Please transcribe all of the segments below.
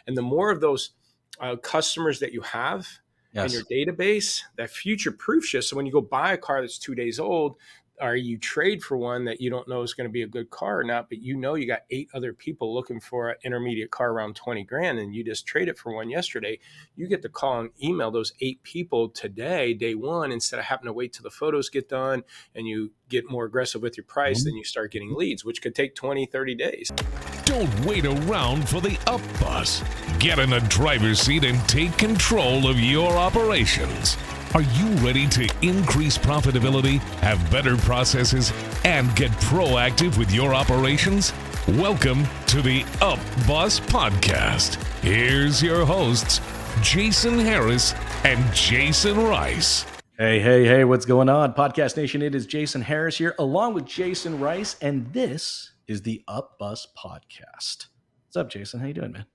And the more of those customers that you have in your database, that future proofs you. So when you go buy a car that's 2 days old, or you trade for one that you don't know is going to be a good car or not, but you got 8 other people looking for an intermediate car around 20 grand, and you just traded for one yesterday, you get to call and email those 8 people today, day one, instead of having to wait till the photos get done and you get more aggressive with your price, then you start getting leads, which could take 20, 30 days. Don't wait around for the up bus. Get in the driver's seat and take control of your operations. Are you ready to increase profitability, have better processes, and get proactive with your operations? Welcome to the Up Bus Podcast. Here's your hosts, Jasen Harris and Jasen Rice. Hey, what's going on? Podcast Nation, it is Jasen Harris here, along with Jasen Rice, and this is the Up Bus Podcast. What's up, Jasen? How you doing, man?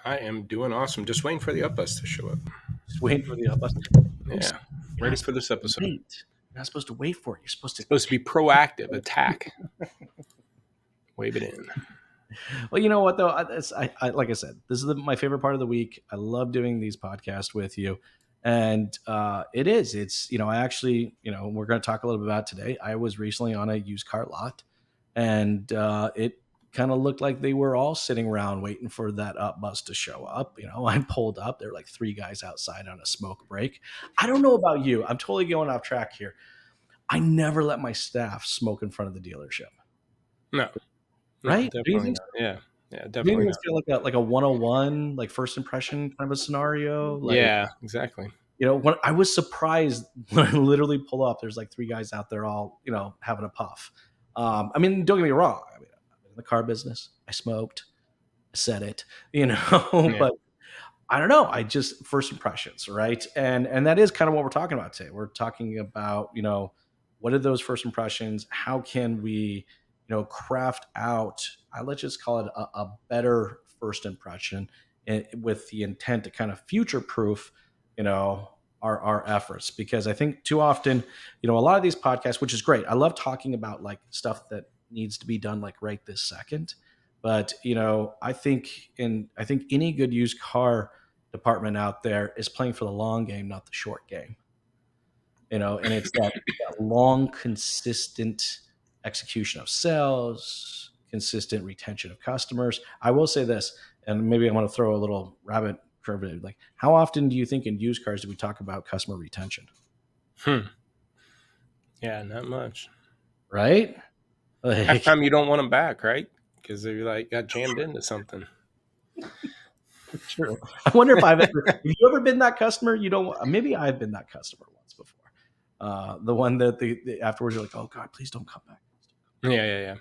I am doing awesome. Just waiting for the Up Bus to show up. Just waiting for the Up Bus. Yeah, ready for this episode. You're not supposed to wait for it. You're supposed to be proactive, attack. Wave it in. Well, you know what, though? I like I said, this is my favorite part of the week. I love doing these podcasts with you. And it's, I actually, we're going to talk a little bit about today. I was recently on a used car lot, and it kind of looked like they were all sitting around waiting for that up bus to show up. I pulled up. There were like 3 guys outside on a smoke break. I don't know about you. I'm totally going off track here. I never let my staff smoke in front of the dealership. No. Right? Definitely not. Yeah, definitely not. Feel like a 101, like first impression kind of a scenario. Yeah, exactly. When I was surprised when I literally pull up, there's like 3 guys out there all, having a puff. Don't get me wrong. I'm in the car business. I smoked. I said it, but I don't know. I just first impressions, right? And that is kind of what we're talking about today. We're talking about, what are those first impressions? How can we, craft out, let's just call it a better first impression with the intent to kind of future-proof, our efforts. Because I think too often, a lot of these podcasts, which is great. I love talking about like stuff that needs to be done like right this second. But, I think any good used car department out there is playing for the long game, not the short game. And it's that long, consistent execution of sales, consistent retention of customers. I will say this, and maybe I want to throw a little rabbit curve in. Like, how often do you think in used cars do we talk about customer retention? Yeah, not much. Right? Half time you don't want them back, right? Because they're like got jammed into something. True. I wonder have you ever been that customer? Maybe I've been that customer once before. The one that the afterwards you're like, oh God, please don't come back. Yeah.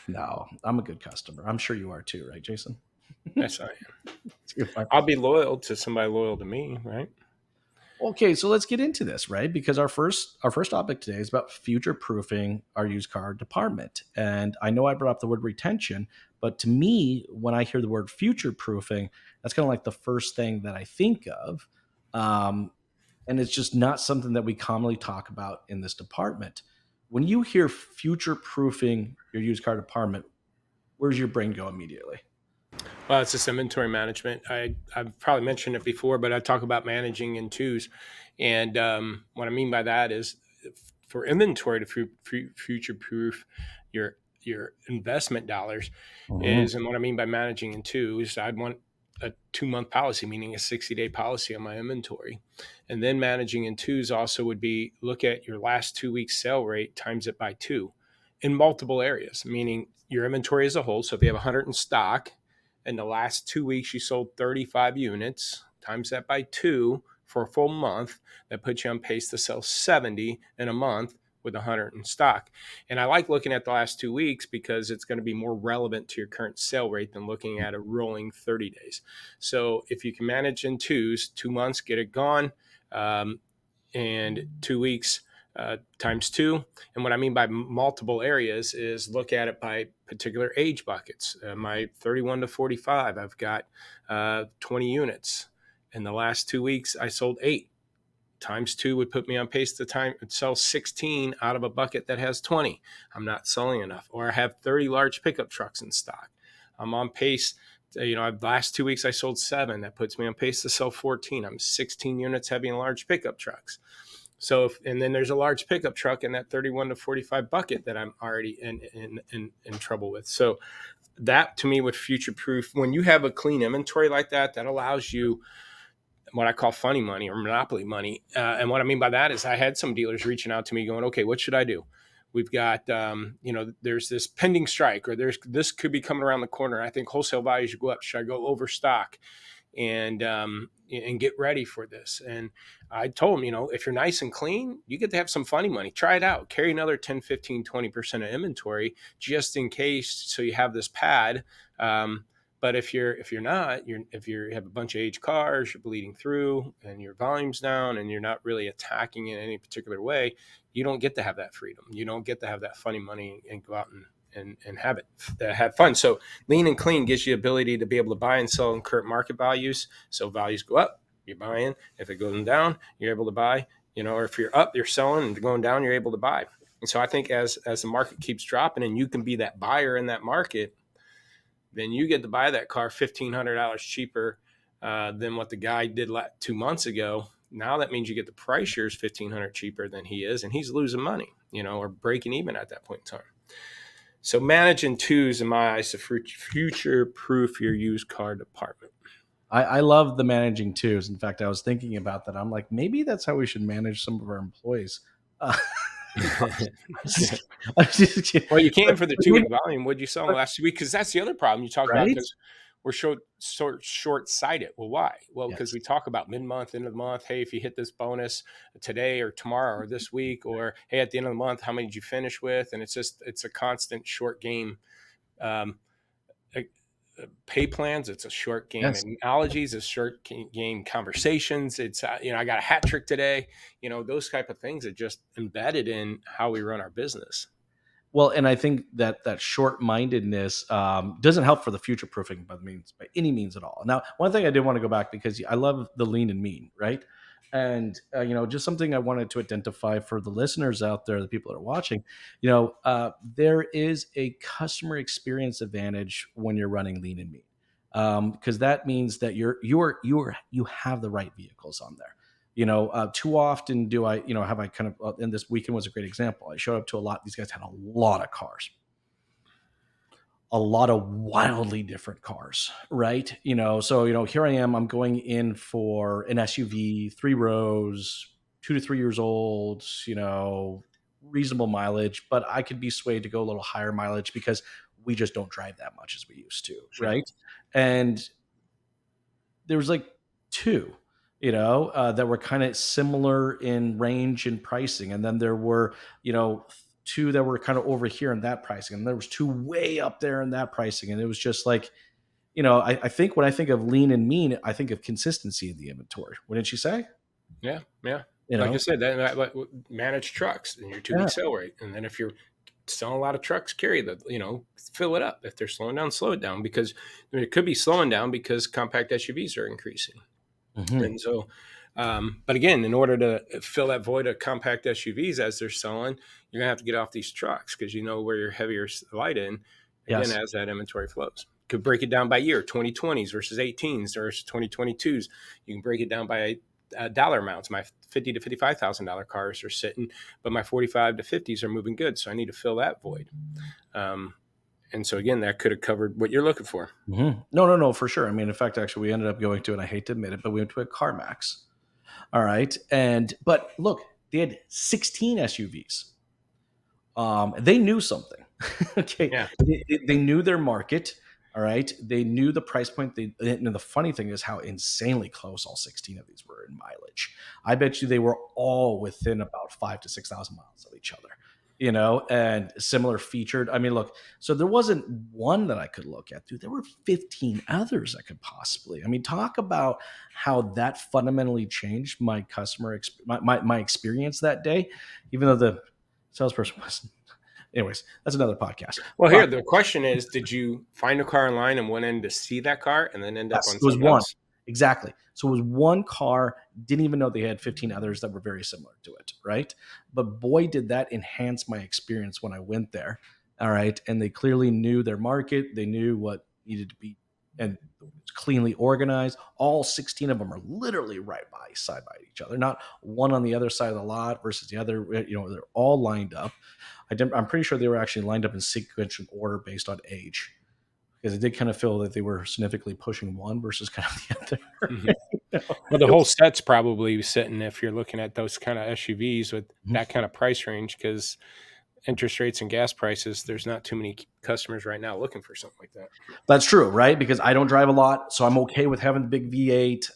No, I'm a good customer. I'm sure you are too, right, Jasen? Yes, I am. I'll be loyal to somebody loyal to me, right? Okay, so let's get into this, right? Because our first topic today is about future-proofing our used car department. And I know I brought up the word retention, but to me, when I hear the word future-proofing, that's kind of like the first thing that I think of. And it's just not something that we commonly talk about in this department. When you hear future-proofing your used car department, where's your brain go immediately? Well, it's just inventory management. I've probably mentioned it before, but I talk about managing in twos. And what I mean by that is for inventory to future-proof your investment dollars is, and what I mean by managing in twos, I'd want a 2-month policy, meaning a 60-day policy on my inventory. And then managing in twos also would be look at your last 2 weeks sale rate, times it by 2 in multiple areas, meaning your inventory as a whole. So if you have 100 in stock, in the last 2 weeks, you sold 35 units, times that by 2 for a full month. That puts you on pace to sell 70 in a month with 100 in stock. And I like looking at the last 2 weeks because it's going to be more relevant to your current sale rate than looking at a rolling 30 days. So if you can manage in twos, 2 months, get it gone, and 2 weeks, times 2. And what I mean by multiple areas is look at it by particular age buckets. My 31 to 45, I've got 20 units. In the last 2 weeks, I sold 8. Times 2 would put me on pace to sell 16 out of a bucket that has 20. I'm not selling enough. Or I have 30 large pickup trucks in stock. I'm on pace last 2 weeks I sold 7. That puts me on pace to sell 14. I'm 16 units heavy in large pickup trucks. So, and then there's a large pickup truck in that 31 to 45 bucket that I'm already in trouble with. So that to me would future proof. When you have a clean inventory like that, that allows you what I call funny money or monopoly money. And what I mean by that is I had some dealers reaching out to me going, okay, what should I do? We've got, there's this pending strike, or this could be coming around the corner. I think wholesale values should go up. Should I go overstock and get ready for this? And I told them, if you're nice and clean, you get to have some funny money. Try it out. Carry another 10, 15, 20% of inventory just in case. So you have this pad. But if you have a bunch of aged cars, you're bleeding through and your volume's down and you're not really attacking in any particular way, you don't get to have that freedom. You don't get to have that funny money and go out and have fun. So lean and clean gives you the ability to be able to buy and sell in current market values. So values go up, you're buying. If it goes down, you're able to buy, or if you're up, you're selling, and going down, you're able to buy. And so I think as the market keeps dropping and you can be that buyer in that market, then you get to buy that car $1,500 cheaper than what the guy did 2 months ago. Now that means you get the price yours $1,500 cheaper than he is, and he's losing money, or breaking even at that point in time. So managing twos, in my eyes, to future-proof your used car department. I love the managing twos. In fact, I was thinking about that. I'm like, maybe that's how we should manage some of our employees. Well, you can for the 2 week volume. What'd you sell in the last 2 weeks? Because that's the other problem you talk about, because we're short-sighted. Well, why? Well, because we talk about mid-month, end of the month. Hey, if you hit this bonus today or tomorrow or this week, or hey, at the end of the month, how many did you finish with? And it's a constant short game. Pay plans, it's a short game. Analogies, it's short game. Conversations, it's I got a hat trick today. Those type of things are just embedded in how we run our business. Well, and I think that short-mindedness doesn't help for the future proofing by any means at all. Now, one thing I did want to go back, because I love the lean and mean, right? And just something I wanted to identify for the listeners out there, the people that are watching, there is a customer experience advantage when you're running lean and mean, because that means that you have the right vehicles on there. Too often do I, have I kind of, and this weekend was a great example. I showed up to a lot. These guys had a lot of cars. A lot of wildly different cars, right? So, here I am, I'm going in for an SUV, 3 rows, 2 to 3 years old, reasonable mileage, but I could be swayed to go a little higher mileage because we just don't drive that much as we used to, right? And there was like 2, that were kind of similar in range and pricing. And then there were, 2 that were kind of over here in that pricing, and there was 2 way up there in that pricing. And it was just like, I think when I think of lean and mean, I think of consistency in the inventory. Wouldn't you say? Yeah. Like I said, that manage trucks and your 2 week sale rate. And then if you're selling a lot of trucks, carry fill it up. If they're slowing down, slow it down, because it could be slowing down because compact SUVs are increasing. Mm-hmm. And so, but again, in order to fill that void of compact SUVs as they're selling, you're gonna have to get off these trucks, because where your heavier light in, again, as that inventory flows. Could break it down by year, 2020s versus 18s versus 2022s. You can break it down by dollar amounts. My $50,000 to $55,000 cars are sitting, but my 45 to 50s are moving good. So I need to fill that void. And so again, that could have covered what you're looking for. Mm-hmm. No, for sure. I mean, in fact, actually, we ended up going to, and I hate to admit it, but we went to a CarMax. All right. But look, they had 16 SUVs. They knew something. Okay. Yeah. They knew their market. All right. They knew the price point. And the funny thing is how insanely close all 16 of these were in mileage. I bet you they were all within about 5,000 to 6,000 miles of each other, and similar featured. I mean, look, so there wasn't one that I could look at, dude. There were 15 others I could possibly. I mean, talk about how that fundamentally changed my my experience that day, even though the salesperson wasn't. Anyways, that's another podcast. Well, here the question is: did you find a car online and went in to see that car, and then end up on something else? Exactly. So it was one car. Didn't even know they had 15 others that were very similar to it, right? But boy, did that enhance my experience when I went there. All right, and they clearly knew their market. They knew what needed to be and it's cleanly organized. All 16 of them are literally right by side by each other, not one on the other side of the lot versus the other. They're all lined up. I'm pretty sure they were actually lined up in sequential order based on age, because it did kind of feel that they were significantly pushing one versus kind of the other. Mhm. Well, the It whole was- set's probably sitting if you're looking at those kind of SUVs with Mhm. that kind of price range, because interest rates and gas prices, there's not too many customers right now looking for something like that. That's true, right? Because I don't drive a lot, so I'm okay with having the big V8.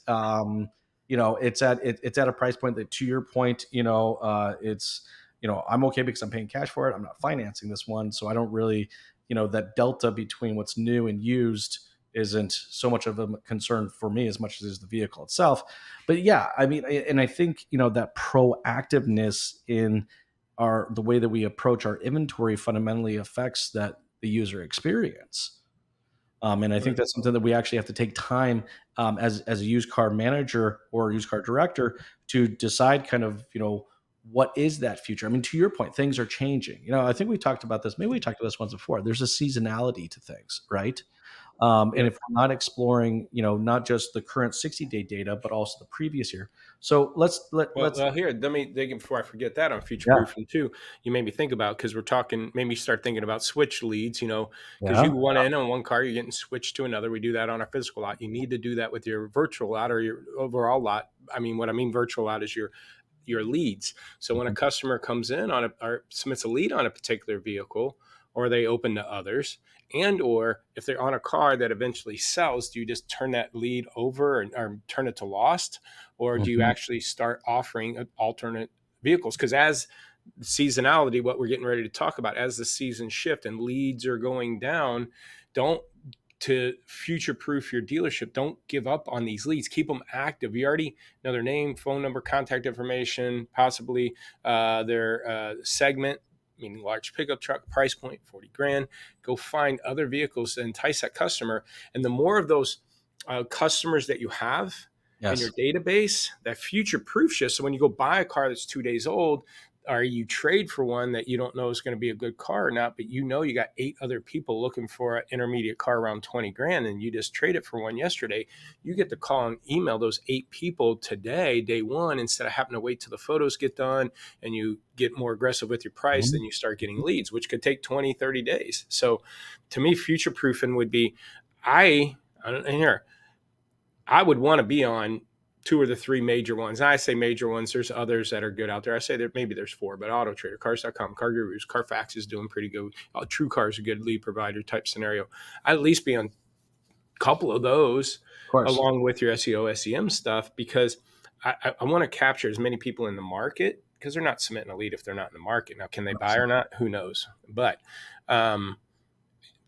It's at a price point that, to your point, it's I'm okay because I'm paying cash for it. I'm not financing this one, so I don't really, that delta between what's new and used isn't so much of a concern for me as much as is the vehicle itself. But yeah, I mean, and I think that proactiveness in the way that we approach our inventory fundamentally affects the user experience. And I think Right. that's something that we actually have to take time, as a used car manager or used car director, to decide kind of, what is that future? I mean, to your point, things are changing. I think we talked about this. Maybe we talked about this once before. There's a seasonality to things, right? And Yep. if we're not exploring, not just the current 60-day data, but also the previous year. So let's Well, here, let me dig in before I forget that on future yeah, proofing too. You made me think about, because we're talking, made me start thinking about switch leads, because yeah. you want in on one car, you're getting switched to another. We do that on our physical lot. You need to do that with your virtual lot or your overall lot. I mean, what I mean virtual lot is your leads. So when a Mhm. customer comes in on or submits a lead on a particular vehicle, or they open to others, and or if they're on a car that eventually sells, do you just turn that lead over or turn it to lost, or do you Mhm. actually start offering alternate vehicles? Because as seasonality, what we're getting ready to talk about, as the seasons shift and leads are going down, don't to future proof your dealership, don't give up on these leads. Keep them active. You already know their name, phone number, contact information, possibly their segment, meaning large pickup truck, price point 40 grand. Go find other vehicles to entice that customer. And the more of those customers that you have in your Yes. database, that future proofs you. So when you go buy a car that's 2 days old, or you trade for one that you don't know is going to be a good car or not, but you got 8 other people looking for an intermediate car around 20 grand, and you just trade it for one yesterday, you get to call and email those 8 people today, day one, instead of having to wait till the photos get done and you get more aggressive with your price. Mhm. Then you start getting leads, which could take 20, 30 days. So to me, future proofing would be, I don't here, I would want to be on 2 or 3 major ones. And I say major ones. There's others that are good out there. I say maybe there's 4, but Auto Trader, Cars.com, Car Gurus, Carfax is doing pretty good. True Car is a good lead provider type scenario. I'd at least be on a couple of those Of course. along with your SEO, SEM stuff, because I want to capture as many people in the market, because they're not submitting a lead if they're not in the market. Now, can they buy or not? Who knows? But um,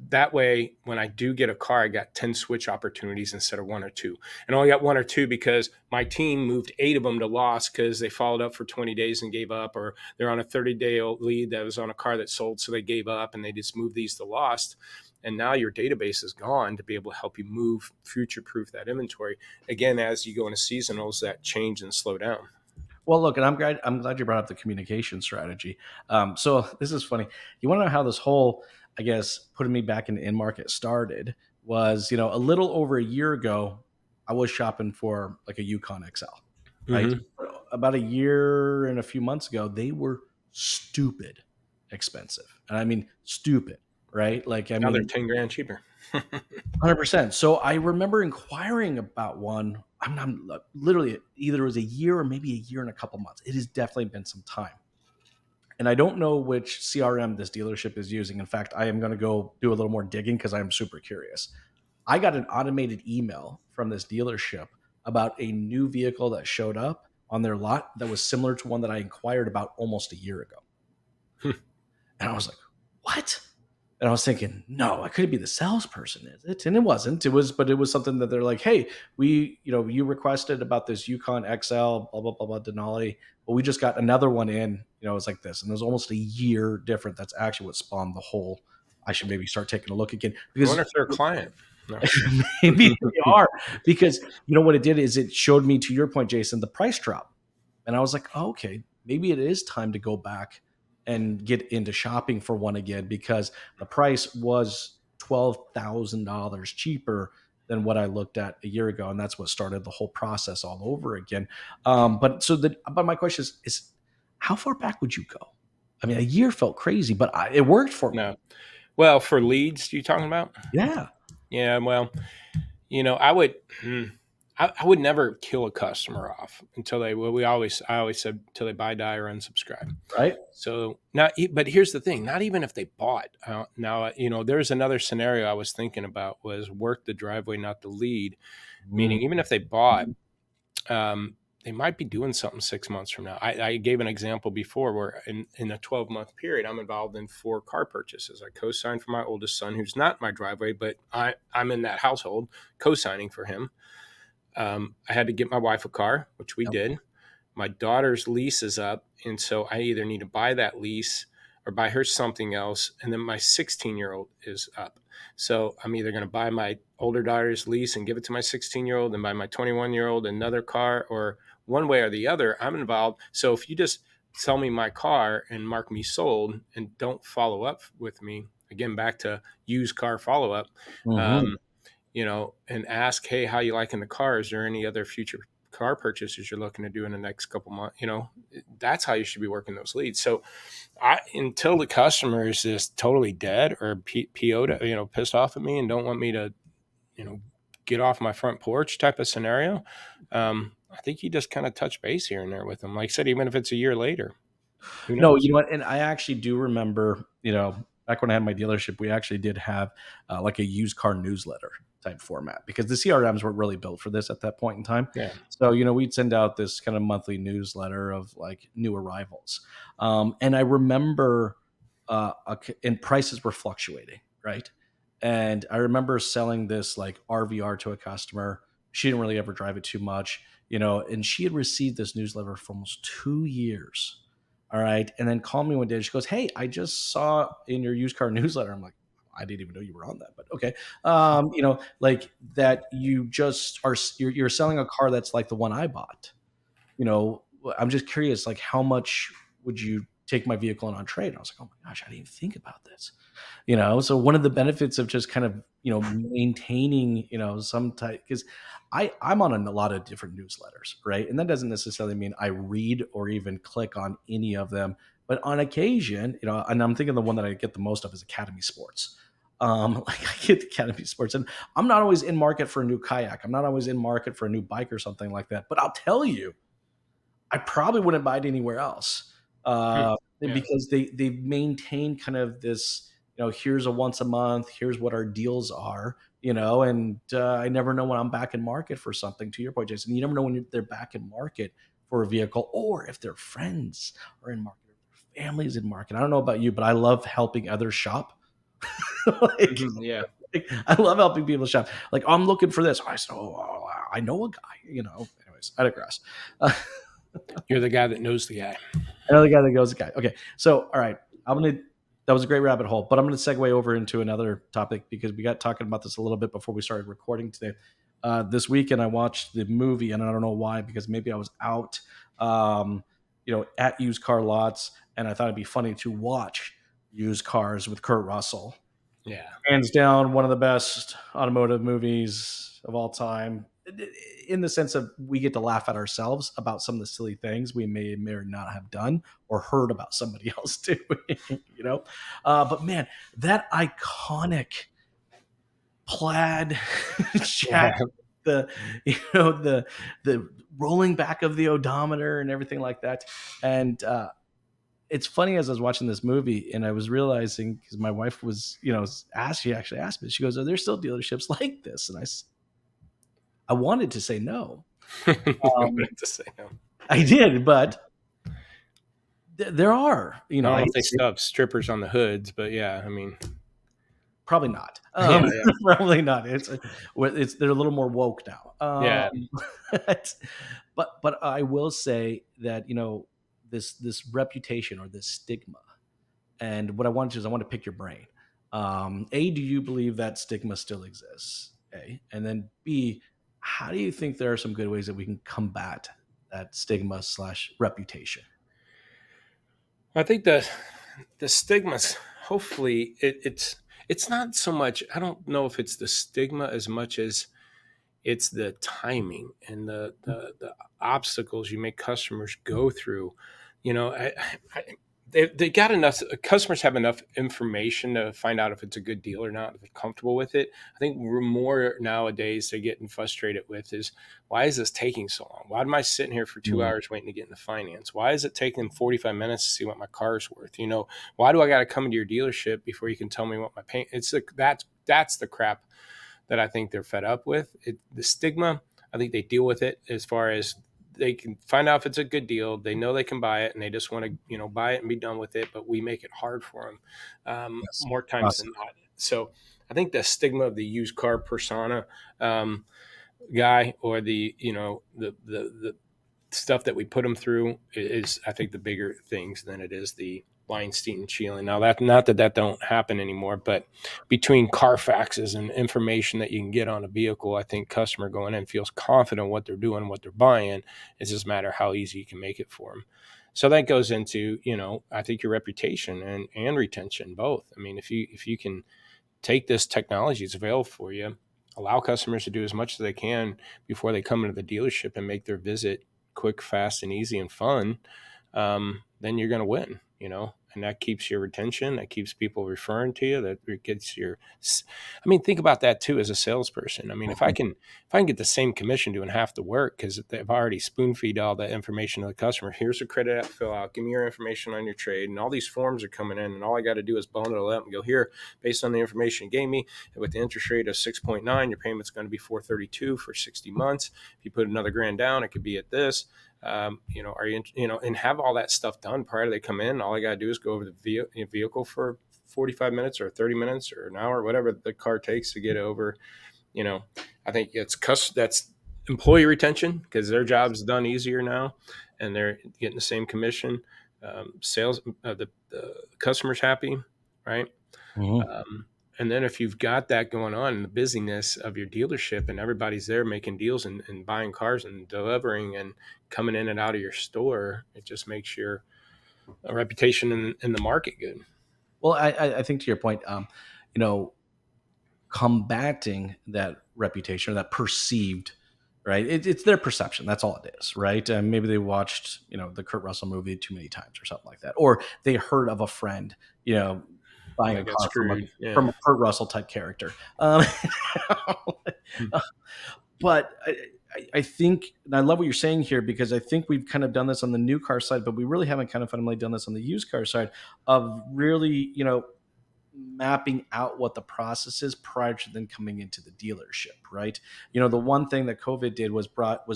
that way, when I do get a car, I got 10 switch opportunities instead of 1 or 2. And I only got 1 or 2 because my team moved 8 of them to loss because they followed up for 20 days and gave up, or they're on a 30-day lead that was on a car that sold, so they gave up and they just moved these to lost. And now your database is gone to be able to help you move, future proof that inventory. Again, as you go into seasonals that change and slow down. Well, look, and I'm glad you brought up the communication strategy. So this is funny. You want to know how this whole, I guess, putting me back in market started was, a little over a year ago, I was shopping for like a Yukon XL, right? Mm-hmm. About a year and a few months ago, they were stupid expensive, and I mean stupid, right? Like, I Now they're mean, 10 grand cheaper. 100%. So I remember inquiring about one. I'm literally either it was a year or maybe a year and a couple months. It has definitely been some time. And I don't know which CRM this dealership is using. In fact, I am going to go do a little more digging because I am super curious. I got an automated email from this dealership about a new vehicle that showed up on their lot that was similar to one that I inquired about almost a year ago. And I was like, what? And I was thinking, no, I couldn't be the salesperson, is it? And it wasn't. But it was something that they're like, hey, you requested about this Yukon XL, blah, blah, blah, blah, Denali. But we just got another one in, it's like this. And it was almost a year different. That's actually what spawned the whole, I should maybe start taking a look again. I Because wonder if they're a client. No. maybe they are. Because what it did is it showed me, to your point, Jason, the price drop. And I was like, oh, okay, maybe it is time to go back and get into shopping for one again, because the price was $12,000 cheaper than what I looked at a year ago, and that's what started the whole process all over again. But my question is how far back would you go? I mean, a year felt crazy, but it worked for me. No. Well, for leads, you talking about? Yeah, Yeah. Well, I would. I would never kill a customer off until they. Well, I always said until they buy, die, or unsubscribe. right. So but here's the thing: not even if they bought. Now, there's another scenario I was thinking about was work the driveway, not the lead. Mm, Meaning, even if they bought, um, they might be doing something 6 months from now. I gave an example before where in a 12-month period, I'm involved in 4 car purchases. I co-signed for my oldest son, who's not my driveway, but I'm in that household co-signing for him. I had to get my wife a car, which we yep. did. My daughter's lease is up, and so I either need to buy that lease or buy her something else. And then my 16-year-old is up. So I'm either going to buy my older daughter's lease and give it to my 16-year-old and buy my 21-year-old another car, or one way or the other, I'm involved. So if you just sell me my car and mark me sold and don't follow up with me, again, back to used car follow up, Hmm. um, and ask, hey, how you liking the car? Is there any other future car purchases you're looking to do in the next couple months? That's how you should be working those leads. So until the customer is just totally dead or PO'd, pissed off at me and don't want me to, get off my front porch type of scenario, I think you just kind of touch base here and there with them. Like I said, even if it's a year later, who No, knows? you know what? And I actually do remember, back when I had my dealership, we actually did have like a used car newsletter type format because the CRMs weren't really built for this at that point in time. Yeah. So, we'd send out this kind of monthly newsletter of like new arrivals. And I remember, and prices were fluctuating, right? And I remember selling this like RVR to a customer. She didn't really ever drive it too much, and she had received this newsletter for almost 2 years. All right. And then called me one day and she goes, "Hey, I just saw in your used car newsletter." I'm like, "I didn't even know you were on that, but okay." Like that you just are, you're selling a car that's like the one I bought. I'm just curious, like, how much would you take my vehicle on trade? And I was like, "Oh my gosh, I didn't even think about this." So one of the benefits of just kind of, maintaining, some type, because I'm on a lot of different newsletters, right? And that doesn't necessarily mean I read or even click on any of them, but on occasion, and I'm thinking the one that I get the most of is Academy Sports. Like I get Academy Sports, and I'm not always in market for a new kayak. I'm not always in market for a new bike or something like that. But I'll tell you, I probably wouldn't buy it anywhere else, Yeah. because they maintain kind of this. Here's a once a month. Here's what our deals are. And I never know when I'm back in market for something. To your point, Jason, you never know when they're back in market for a vehicle, or if their friends are in market, or their families in market. I don't know about you, but I love helping others shop. like, Yeah. I love helping people shop. Like, I'm looking for this. I said, "Oh, I know a guy." Anyways, I digress. You're the guy that knows the guy. Another guy that goes, "Okay, okay." So, all right, I'm gonna. That was a great rabbit hole, but I'm going to segue over into another topic because we got talking about this a little bit before we started recording today. This weekend, I watched the movie, and I don't know why, because maybe I was out, at used car lots, and I thought it'd be funny to watch used cars with Kurt Russell. Yeah. Hands down, one of the best automotive movies of all time. In the sense of we get to laugh at ourselves about some of the silly things we may or not have done or heard about somebody else doing, But man, that iconic plaid jacket, Yeah. the the rolling back of the odometer and everything like that, and it's funny as I was watching this movie and I was realizing because my wife was, she actually asked me, she goes, "Are there still dealerships like this?" And I wanted to say no. I Um, wanted to say no. I did, but there are, I don't know I if they still have strippers on the hoods, but yeah, I mean, probably not. yeah, yeah, Probably not. They're a little more woke now. yeah. But I will say that this reputation or this stigma, and what I wanted to do is I want to pick your brain. A, do you believe that stigma still exists? A, and then B, how do you think there are some good ways that we can combat that stigma slash reputation? I think the stigmas. Hopefully, it's not so much. I don't know if it's the stigma as much as It's the timing and the obstacles you make customers go through. You know, I, they got enough. Customers have enough information to find out if it's a good deal or not, if they're comfortable with it. I think we're more nowadays they're getting frustrated with is, why is this taking so long? Why am I sitting here for 2 hours waiting to get into finance? Why is it taking 45 minutes to see what my car is worth? You know, why do I got to come into your dealership before you can tell me what my paint? It's like that's the crap that I think they're fed up with. The stigma, I think they deal with it as far as they can find out if it's a good deal. They know they can buy it, and they just want to, buy it and be done with it. But we make it hard for them Yes. more times Awesome. than not. So I think the stigma of the used car persona guy, or the stuff that we put them through is, I think, the bigger things than it is the Weinstein and Sheehan. Now, that not that don't happen anymore, but between Carfaxes and information that you can get on a vehicle, I think customer going in feels confident what they're doing, what they're buying. It's just a matter of how easy you can make it for them. So that goes into, I think your reputation and retention both. I mean, if you can take this technology that's available for you, allow customers to do as much as they can before they come into the dealership and make their visit quick, fast, and easy and fun, then you're going to win, and that keeps your retention. That keeps people referring to you. That gets your, I mean, think about that too as a salesperson. I mean, if I can get the same commission doing half the work because they've already spoon feed all that information to the customer. Here's a credit app fill out. Give me your information on your trade, and all these forms are coming in, and all I got to do is bundle it up and go here based on the information you gave me. With the interest rate of 6.9, your payment's going to be 432 for 60 months. If you put another grand down, it could be at this. Are you, and have all that stuff done prior to they come in. All I got to do is go over the vehicle for 45 minutes or 30 minutes or an hour, whatever the car takes to get over. I think that's employee retention because their job's done easier now and they're getting the same commission. Sales, the customer's happy, right? Mhm. And then if you've got that going on in the busyness of your dealership and everybody's there making deals and buying cars and delivering and coming in and out of your store, it just makes your reputation in the market good. Well, I think to your point, you know, combating that reputation or that perceived, right? It's their perception. That's all it is, right? Maybe they watched, the Kurt Russell movie too many times or something like that, or they heard of a friend, buying I a got car screwed. Yeah. from a Kurt Russell type character. But I think, and I love what you're saying here because I think we've kind of done this on the new car side, but we really haven't kind of fundamentally done this on the used car side of really, mapping out what the process is prior to then coming into the dealership, right? The one thing that COVID did was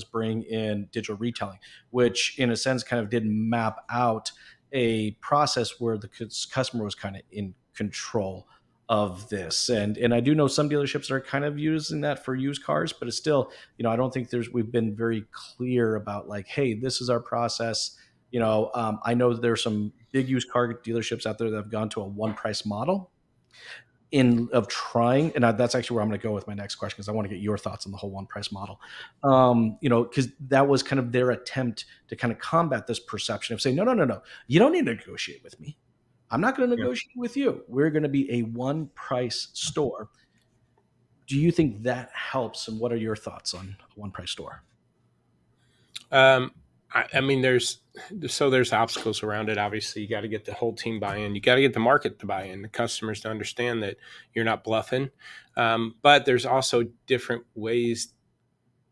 bring in digital retailing, which in a sense kind of did map out a process where the customer was kind of in control of this. And I do know some dealerships are kind of using that for used cars, but it's still, I don't think we've been very clear about like, hey, this is our process. I know that there's some big used car dealerships out there that have gone to a one price model of trying, and that's actually where I'm going to go with my next question because I want to get your thoughts on the whole one price model. Because that was kind of their attempt to kind of combat this perception of saying, no, you don't need to negotiate with me. I'm not going to Yeah. negotiate with you. We're going to be a one price store. Do you think that helps? And what are your thoughts on a one price store? I mean, there's obstacles around it. Obviously, you got to get the whole team buy-in. You got to get the market to buy in, the customers to understand that you're not bluffing. But there's also different ways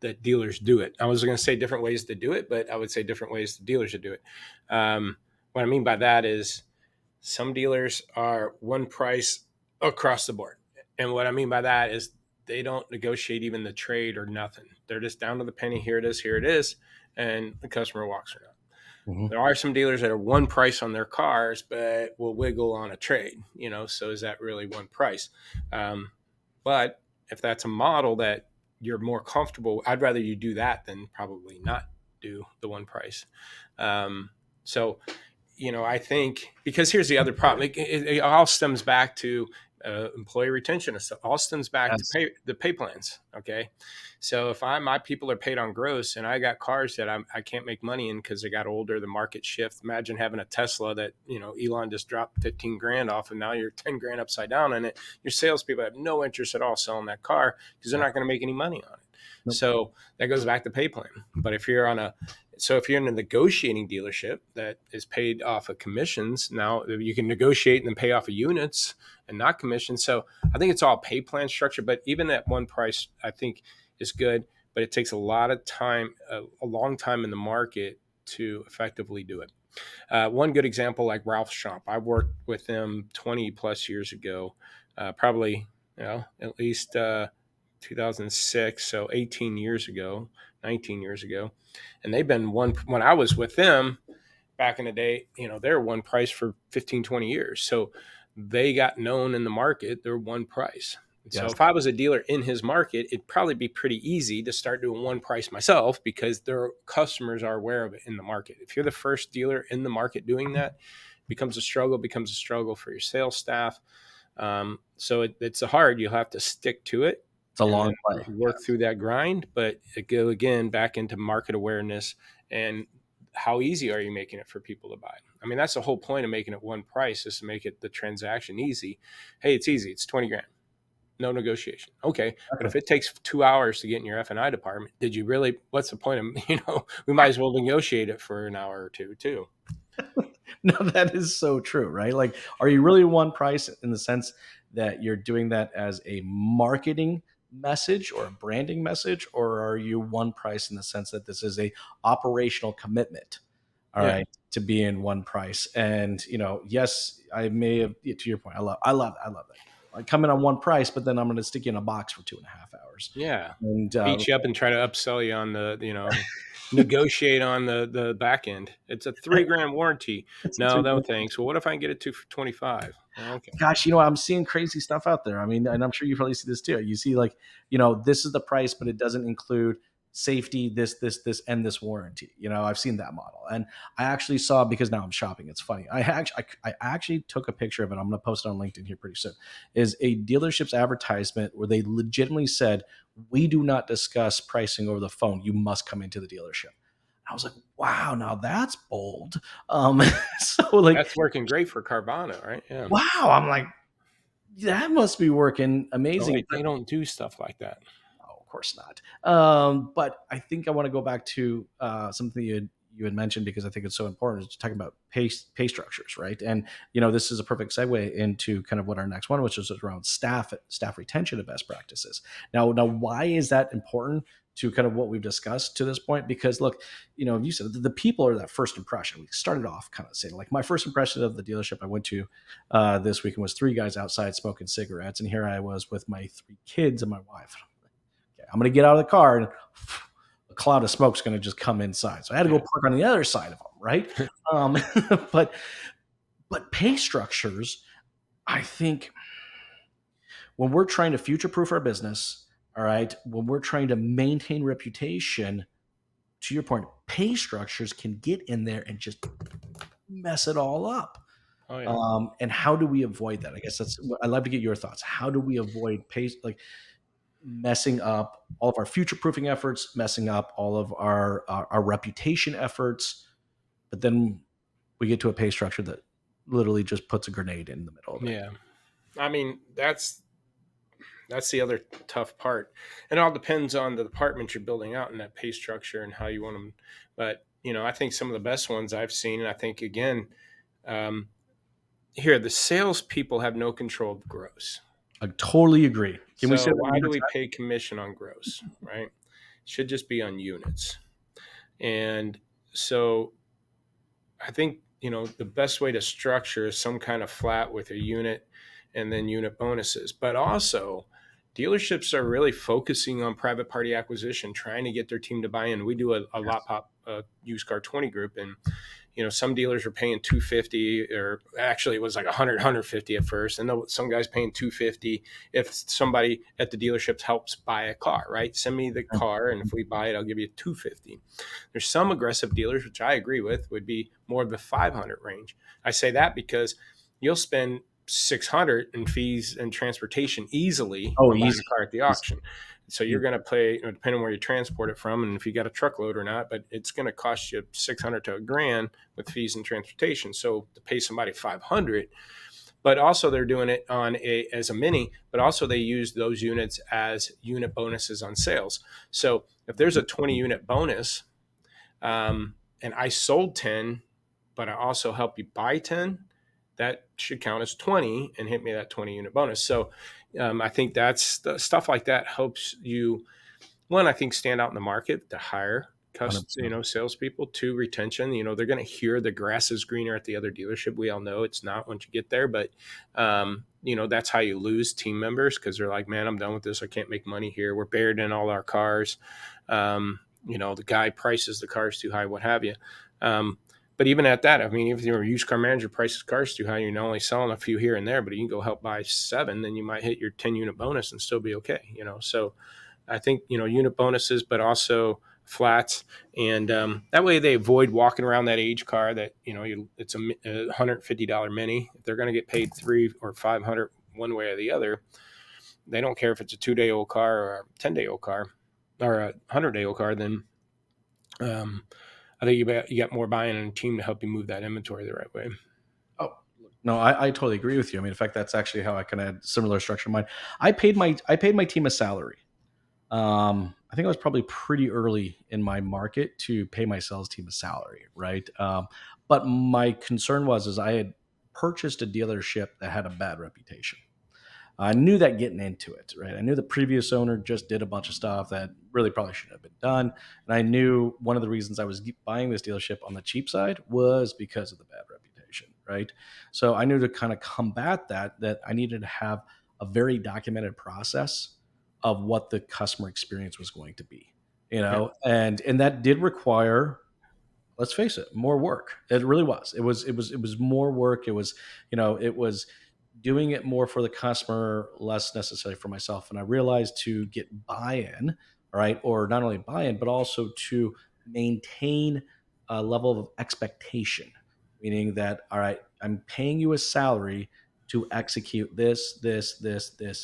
that dealers do it. I was going to say different ways to do it, but I would say different ways the dealers should do it. What I mean by that is some dealers are one price across the board. And what I mean by that is they don't negotiate even the trade or nothing. They're just down to the penny. Here it is. And the customer walks around. Mhm. There are some dealers that are one price on their cars, but will wiggle on a trade, so is that really one price? But if that's a model that you're more comfortable, I'd rather you do that than probably not do the one price. So, I think because here's the other problem. It all stems back to employee retention. It all stems back Yes. to the pay plans. Okay. So if my people are paid on gross and I got cars that I can't make money in because they got older, the market shift. Imagine having a Tesla that, Elon just dropped 15 grand off and now you're 10 grand upside down in it. Your salespeople have no interest at all selling that car because they're not going to make any money on it. Nope. So that goes back to pay plan. But if you're if you're in a negotiating dealership that is paid off of commissions, now you can negotiate and then pay off of units and not commissions. So I think it's all pay plan structure, but even at one price, I think is good, but it takes a lot of time, a long time in the market to effectively do it. One good example, like Ralph's Shop, I worked with them 20 plus years ago, probably, at least 2006. So 18 years ago, 19 years ago. And they've been when I was with them back in the day, they were one price for 15, 20 years. So they got known in the market. They're one price. So Yes. if I was a dealer in his market, it'd probably be pretty easy to start doing one price myself because their customers are aware of it in the market. If you're the first dealer in the market doing that, it becomes a struggle for your sales staff. So it's hard. You'll have to stick to it. It's a And long then play. work through that grind, but it go again back into market awareness and how easy are you making it for people to buy? I mean, that's the whole point of making it one price, is to make it the transaction easy. Hey, it's easy. It's 20 grand. No negotiation. Okay. But if it takes 2 hours to get in your F&I department, did you really, what's the point of, we might as well negotiate it for an hour or two too. No, that is so true, right? Like, are you really one price in the sense that you're doing that as a marketing message or a branding message, or are you one price in the sense that this is a operational commitment? All Yeah. right, to be in one price. And yes, I may have, to your point, I love that. I come in on one price, but then I'm going to stick you in a box for 2.5 hours. Yeah. And Beat you up and try to upsell you on the, negotiate on the back end. It's a $3,000 warranty. No, thanks. Well, what if I can get it to for 25? Okay. gosh, I'm seeing crazy stuff out there. I mean, and I'm sure you probably see this too. You see, like, this is the price, but it doesn't include safety, this, and this warranty. I've seen that model, and I actually saw, because now I'm shopping. It's funny. I actually took a picture of it. I'm going to post it on LinkedIn here pretty soon. Is a dealership's advertisement where they legitimately said, "We do not discuss pricing over the phone. You must come into the dealership." I was like, wow, now that's bold. So like, That's working great for Carvana, right? Yeah. wow, I'm like, that must be working amazing. They don't do stuff like that. Oh, of course not. But I think I want to go back to something you had mentioned, because I think it's so important, is talking about pay structures, right? And this is a perfect segue into kind of what our next one, which is around staff retention of best practices. Now, why is that important to kind of what we've discussed to this point? Because look, you said the people are that first impression. We started off kind of saying, like, my first impression of the dealership I went to this weekend was 3 guys outside smoking cigarettes, and here I was with my 3 kids and my wife. Okay, I'm going to get out of the car, and a cloud of smoke's going to just come inside. So I had to go park on the other side of them, right? But pay structures, I think, when we're trying to future-proof our business, all right, when we're trying to maintain reputation, to your point, pay structures can get in there and just mess it all up. Oh, yeah. And how do we avoid that? I guess I'd love to get your thoughts. How do we avoid messing up all of our future proofing efforts, messing up all of our reputation efforts, but then we get to a pay structure that literally just puts a grenade in the middle of it. Yeah. I mean, that's the other tough part. And it all depends on the department you're building out in that pay structure and how you want them. But, I think some of the best ones I've seen, and I think, again, here, the salespeople have no control of gross. I totally agree. Can we say why do we pay commission on gross, right? It should just be on units. And so I think, the best way to structure is some kind of flat with a unit and then unit bonuses. But also, dealerships are really focusing on private party acquisition, trying to get their team to buy in. We do a lot pop used car 20 group, and some dealers are paying $250, or actually it was like $150 at first, and some guys paying $250 if somebody at the dealership helps buy a car, right? Send me the car, and if we buy it, I'll give you $250. There's some aggressive dealers, which I agree with, would be more of the $500 range. I say that because you'll spend $600 in fees and transportation easily buying a car at the auction. So you're going to pay, depending on where you transport it from, and if you got a truckload or not, but it's going to cost you $600 to $1,000 with fees and transportation. So to pay somebody $500, but also they're doing it on as a mini, but also they use those units as unit bonuses on sales. So if there's a 20 unit bonus, and I sold 10, but I also help you buy 10, that should count as 20 and hit me that 20 unit bonus. So I think that's the stuff like that helps you, one, I think, stand out in the market to hire 100%. salespeople. Two, retention. They're going to hear the grass is greener at the other dealership. We all know it's not once you get there, but that's how you lose team members, because they're like, man, I'm done with this. I can't make money here. We're buried in all our cars. The guy prices the cars too high, what have you. But even at that, I mean, if you're a used car manager, prices cars too high, you're only selling a few here and there, but you can go help buy 7, then you might hit your 10 unit bonus and still be okay. So I think, unit bonuses, but also flats. And that way they avoid walking around that age car that, it's a $150 mini. If they're going to get paid $300 or $500 one way or the other, they don't care if it's a 2-day-old car or a 10-day-old car or a 100-day-old car. Then I think you got more buy-in and a team to help you move that inventory the right way. Oh, no, I totally agree with you. I mean, in fact, that's actually how I kind of had similar structure in mind. I paid my team a salary. I think I was probably pretty early in my market to pay my sales team a salary, right? But my concern was I had purchased a dealership that had a bad reputation. I knew that getting into it, right? I knew the previous owner just did a bunch of stuff that really probably shouldn't have been done. And I knew one of the reasons I was buying this dealership on the cheap side was because of the bad reputation, right? So I knew to kind of combat that I needed to have a very documented process of what the customer experience was going to be, and that did require, let's face it, more work. It really was. It was more work. It was doing it more for the customer, less necessarily for myself. And I realized to get buy-in, right, or not only buy-in, but also to maintain a level of expectation, meaning that, all right, I'm paying you a salary to execute this,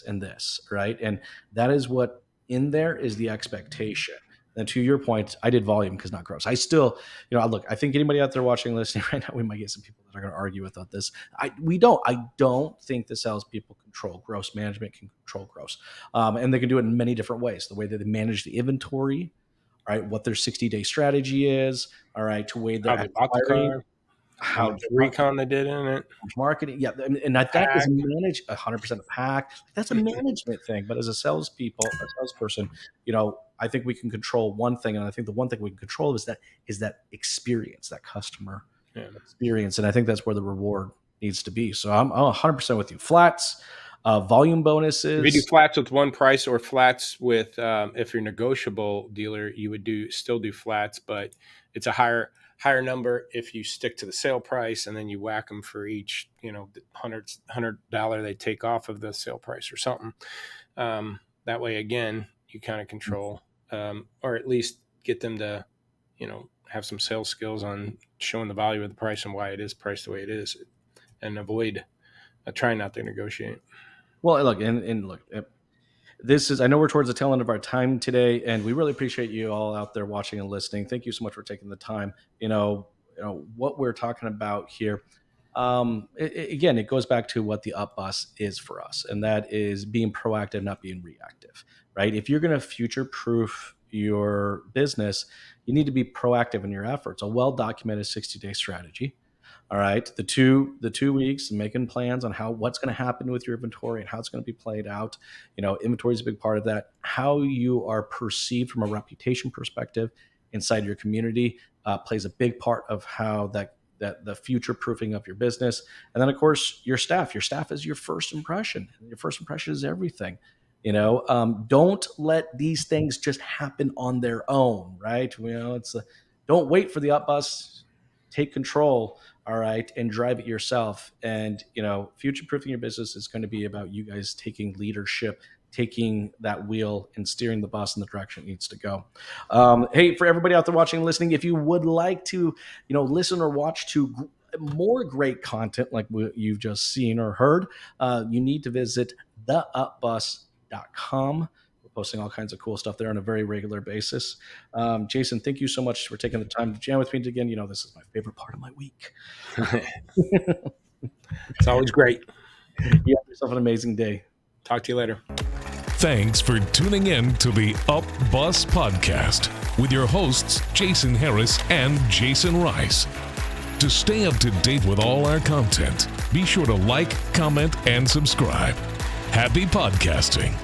and this, right? And that is what in there is the expectation. And to your point, I did volume because not gross. I still, look, I think anybody out there watching and listening right now, we might get some people that are going to argue with this. I don't think the salespeople control gross. Management can control gross. And they can do it in many different ways. The way that they manage the inventory, all right, what their 60-day strategy is, all right, to way How they're they bought the car, how much recon they did in it, marketing. Yeah. And that is managed 100% of pack. That's a management thing. But as a salesperson, I think we can control one thing. And I think the one thing we can control is that experience, that customer experience. And I think that's where the reward needs to be. So I'm 100% with you. Flats, volume bonuses. If you do flats with one price or flats with, if you're a negotiable dealer, you would still do flats, but it's a higher number if you stick to the sale price, and then you whack them for each, $100 they take off of the sale price or something. That way, again, you kind of control, or at least get them to, have some sales skills on showing the value of the price and why it is priced the way it is, and avoid trying not to negotiate. Well, look, and look, this is, I know we're towards the tail end of our time today, and we really appreciate you all out there watching and listening. Thank you so much for taking the time. What we're talking about here. Again, it goes back to what the up bus is for us, and that is being proactive, not being reactive, right? If you're going to future-proof your business, you need to be proactive in your efforts. A well-documented 60-day strategy. All right, the two weeks, making plans on what's going to happen with your inventory and how it's going to be played out. Inventory is a big part of that. How you are perceived from a reputation perspective inside your community plays a big part of how that the future proofing of your business. And then, of course, your staff. Your staff is your first impression. Your first impression is everything. Don't let these things just happen on their own, right? Don't wait for the up bus. Take control, all right, and drive it yourself. And, future-proofing your business is going to be about you guys taking leadership, taking that wheel and steering the bus in the direction it needs to go. Hey, for everybody out there watching and listening, if you would like to, listen or watch to more great content like what you've just seen or heard, you need to visit theupbus.com. Posting all kinds of cool stuff there on a very regular basis. Jason, thank you so much for taking the time to jam with me again. This is my favorite part of my week. It's always great. You have yourself an amazing day. Talk to you later. Thanks for tuning in to the Up Bus Podcast with your hosts, Jason Harris and Jasen Rice. To stay up to date with all our content, be sure to like, comment, and subscribe. Happy podcasting.